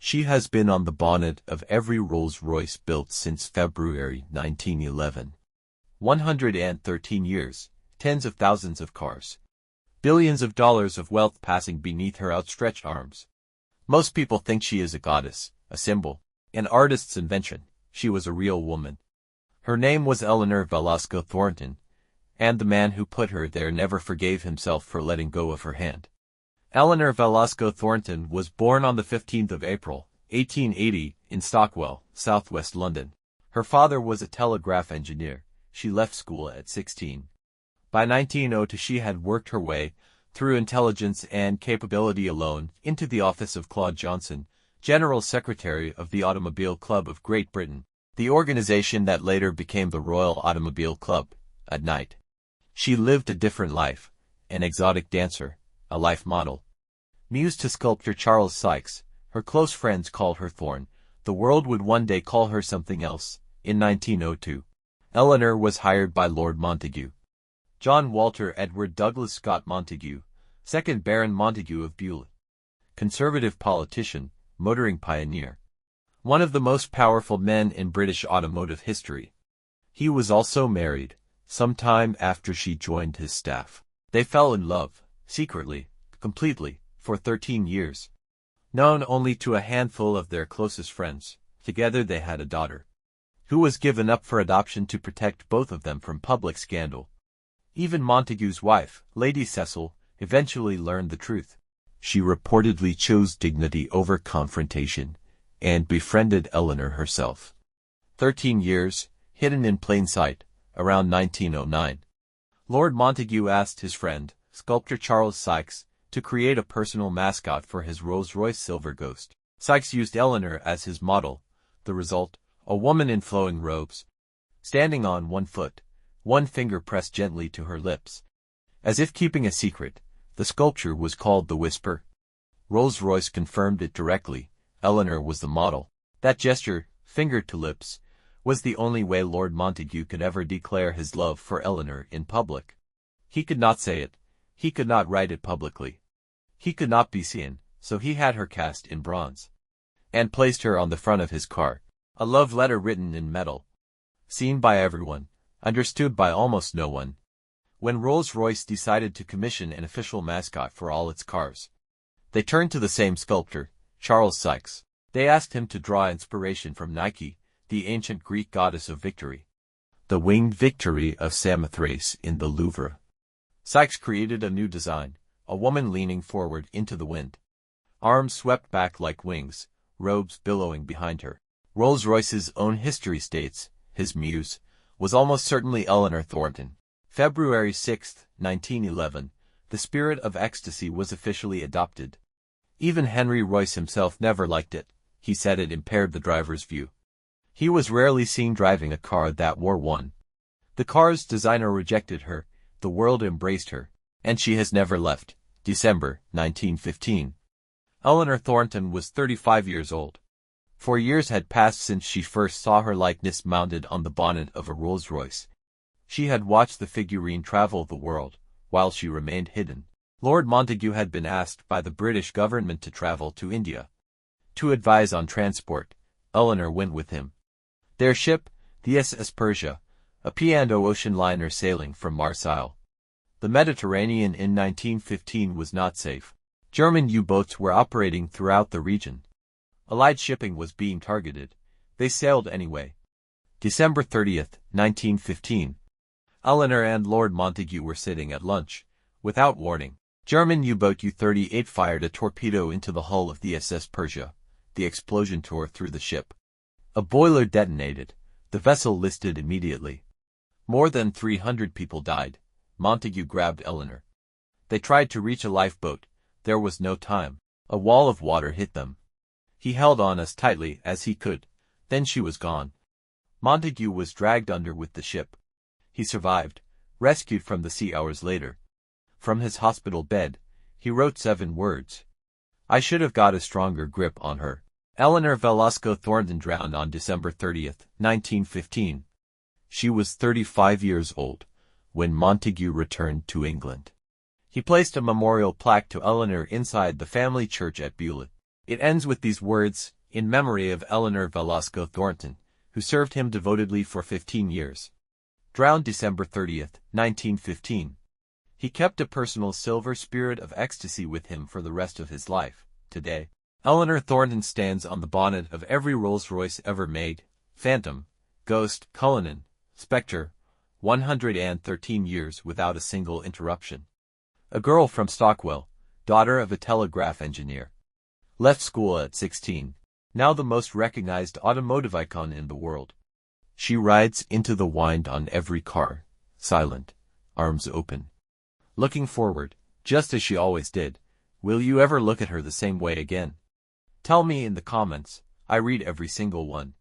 She has been on the bonnet of every Rolls-Royce built since February 1911. 113 years, tens of thousands of cars. Billions of dollars of wealth passing beneath her outstretched arms. Most people think she is a goddess, a symbol, an artist's invention. She was a real woman. Her name was Eleanor Velasco Thornton, and the man who put her there never forgave himself for letting go of her hand. Eleanor Velasco Thornton was born on the 15th of April, 1880, in Stockwell, southwest London. Her father was a telegraph engineer. She left school at 16. By 1902 she had worked her way, through intelligence and capability alone, into the office of Claude Johnson, General Secretary of the Automobile Club of Great Britain, the organization that later became the Royal Automobile Club. At night, she lived a different life, an exotic dancer, a life model. Muse to sculptor Charles Sykes, her close friends called her Thorn. The world would one day call her something else. In 1902, Eleanor was hired by Lord Montagu. John Walter Edward Douglas Scott Montagu, 2nd Baron Montagu of Bewley. Conservative politician, motoring pioneer. One of the most powerful men in British automotive history. He was also married, some time after she joined his staff. They fell in love, secretly, completely, for 13 years. Known only to a handful of their closest friends, together they had a daughter, who was given up for adoption to protect both of them from public scandal. Even Montagu's wife, Lady Cecil, eventually learned the truth. She reportedly chose dignity over confrontation, and befriended Eleanor herself. 13 years, hidden in plain sight, around 1909. Lord Montagu asked his friend, sculptor Charles Sykes, to create a personal mascot for his Rolls-Royce Silver Ghost. Sykes used Eleanor as his model. The result, a woman in flowing robes, standing on one foot, one finger pressed gently to her lips. As if keeping a secret, the sculpture was called the Whisper. Rolls-Royce confirmed it directly. Eleanor was the model. That gesture, finger to lips, was the only way Lord Montagu could ever declare his love for Eleanor in public. He could not say it. He could not write it publicly. He could not be seen, so he had her cast in bronze, and placed her on the front of his car. A love letter written in metal. Seen by everyone, understood by almost no one. When Rolls-Royce decided to commission an official mascot for all its cars, they turned to the same sculptor, Charles Sykes. They asked him to draw inspiration from Nike, the ancient Greek goddess of victory. The winged victory of Samothrace in the Louvre. Sykes created a new design, a woman leaning forward into the wind. Arms swept back like wings, robes billowing behind her. Rolls-Royce's own history states, his muse was almost certainly Eleanor Thornton. February 6, 1911, the Spirit of Ecstasy was officially adopted. Even Henry Royce himself never liked it. He said it impaired the driver's view. He was rarely seen driving a car that wore one. The car's designer rejected her, the world embraced her, and she has never left. December 1915. Eleanor Thornton was 35 years old. 4 years had passed since she first saw her likeness mounted on the bonnet of a Rolls-Royce. She had watched the figurine travel the world, while she remained hidden. Lord Montagu had been asked by the British government to travel to India. To advise on transport, Eleanor went with him. Their ship, the SS Persia, a P&O ocean liner sailing from Marseille. The Mediterranean in 1915 was not safe. German U-boats were operating throughout the region. Allied shipping was being targeted. They sailed anyway. December 30, 1915. Eleanor and Lord Montagu were sitting at lunch. Without warning, German U-boat U-38 fired a torpedo into the hull of the SS Persia. The explosion tore through the ship. A boiler detonated. The vessel listed immediately. More than 300 people died. Montagu grabbed Eleanor. They tried to reach a lifeboat. There was no time. A wall of water hit them. He held on as tightly as he could. Then she was gone. Montagu was dragged under with the ship. He survived, rescued from the sea hours later. From his hospital bed, he wrote 7 words. I should have got a stronger grip on her. Eleanor Velasco Thornton drowned on December 30, 1915. She was 35 years old when Montagu returned to England. He placed a memorial plaque to Eleanor inside the family church at Bewley. It ends with these words, in memory of Eleanor Velasco Thornton, who served him devotedly for 15 years. Drowned December 30th, 1915. He kept a personal silver Spirit of Ecstasy with him for the rest of his life. Today, Eleanor Thornton stands on the bonnet of every Rolls-Royce ever made. Phantom, Ghost, Cullinan, Spectre, 113 years without a single interruption. A girl from Stockwell, daughter of a telegraph engineer. Left school at 16. Now the most recognized automotive icon in the world. She rides into the wind on every car, silent, arms open. Looking forward, just as she always did. Will you ever look at her the same way again? Tell me in the comments. I read every single one.